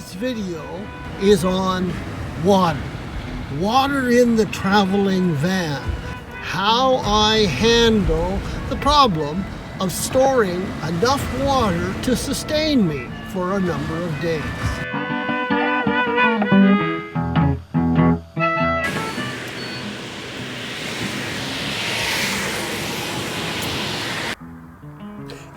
This video is on water. Water in the traveling van. How I handle the problem of storing enough water to sustain me for a number of days.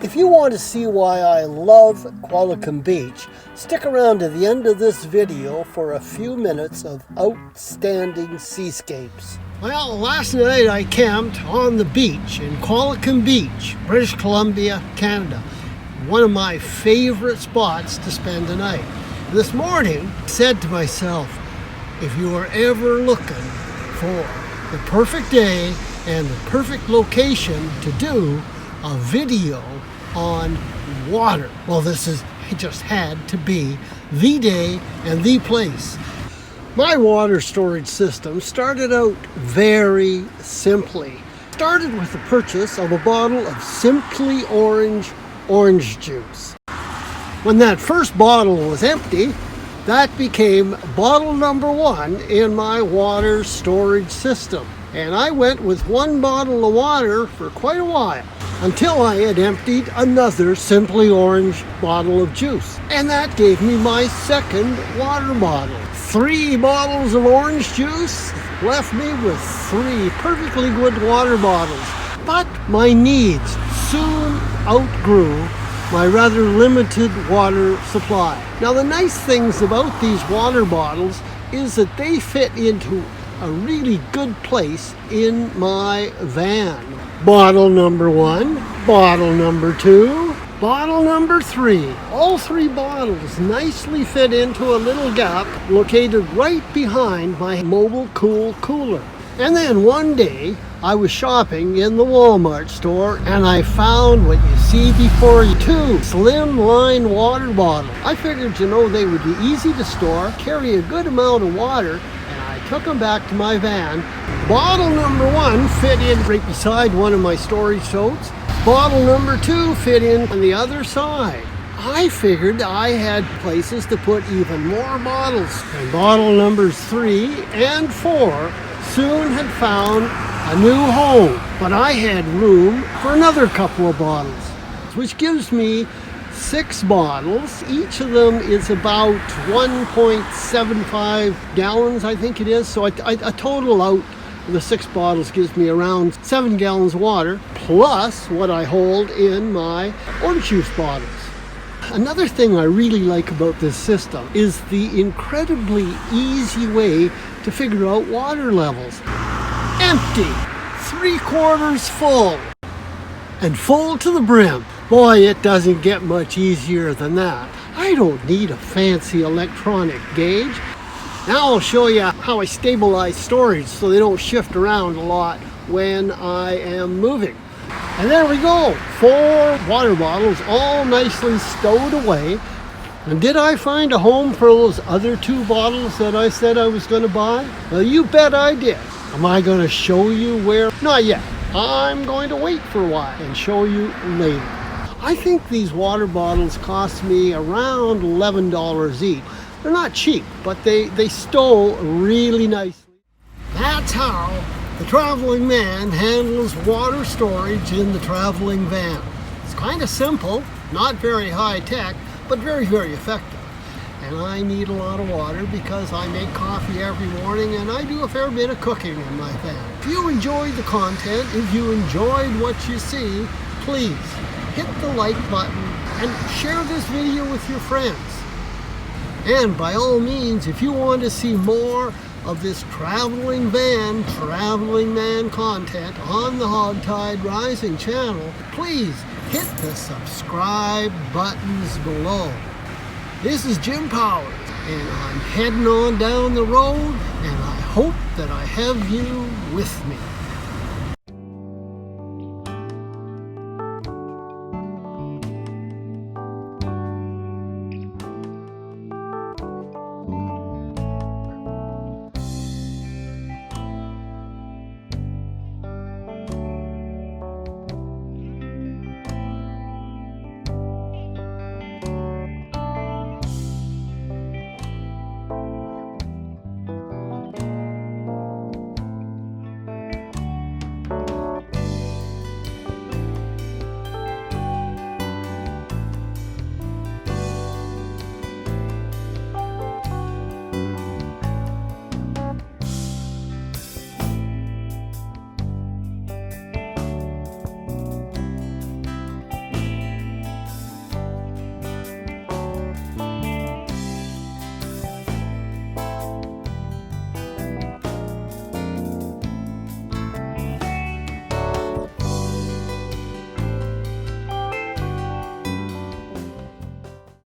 If you want to see why I love Qualicum Beach, stick around to the end of this video for a few minutes of outstanding seascapes. Well, last night I camped on the beach in Qualicum Beach, British Columbia, Canada. One of my favorite spots to spend the night. This morning, I said to myself, if you are ever looking for the perfect day and the perfect location to do a video on water, well, it just had to be the day and the place. My water storage system started out very simply. Started with the purchase of a bottle of Simply orange juice. When that first bottle was empty, that became bottle number 1 in my water storage system. And I went with one bottle of water for quite a while, until I had emptied another Simply Orange bottle of juice. And that gave me my second water bottle. 3 bottles of orange juice left me with 3 perfectly good water bottles. But my needs soon outgrew my rather limited water supply. Now, the nice things about these water bottles is that they fit into a really good place in my van. Bottle number 1, bottle number 2, bottle number 3. All 3 bottles nicely fit into a little gap located right behind my mobile cool cooler. And then one day I was shopping in the Walmart store and I found what you see before you, 2 slim-line water bottles. I figured, they would be easy to store, carry a good amount of water, and I took them back to my van. Bottle number 1 fit in right beside one of my storage totes. Bottle number 2 fit in on the other side. I figured I had places to put even more bottles. And bottle numbers 3 and 4 soon had found a new home. But I had room for another couple of bottles, which gives me 6 bottles. Each of them is about 1.75 gallons, I think it is. So I total out the 6 bottles gives me around 7 gallons of water, plus what I hold in my orange juice bottles. Another thing I really like about this system is the incredibly easy way to figure out water levels. Empty, 3/4 full, and full to the brim. Boy, it doesn't get much easier than that. I don't need a fancy electronic gauge. Now I'll show you how I stabilize storage so they don't shift around a lot when I am moving. And there we go, 4 water bottles all nicely stowed away. And did I find a home for those other 2 bottles that I said I was going to buy? Well, you bet I did. Am I going to show you where? Not yet. I'm going to wait for a while and show you later. I think these water bottles cost me around $11 each. They're not cheap, but they stow really nicely. That's how the traveling man handles water storage in the traveling van. It's kind of simple, not very high tech, but very, very effective. And I need a lot of water because I make coffee every morning and I do a fair bit of cooking in my van. If you enjoyed the content, if you enjoyed what you see, please hit the like button and share this video with your friends. And by all means, if you want to see more of this traveling van, traveling man content on the Hogtide Rising channel, please hit the subscribe buttons below. This is Jim Powers, and I'm heading on down the road, and I hope that I have you with me.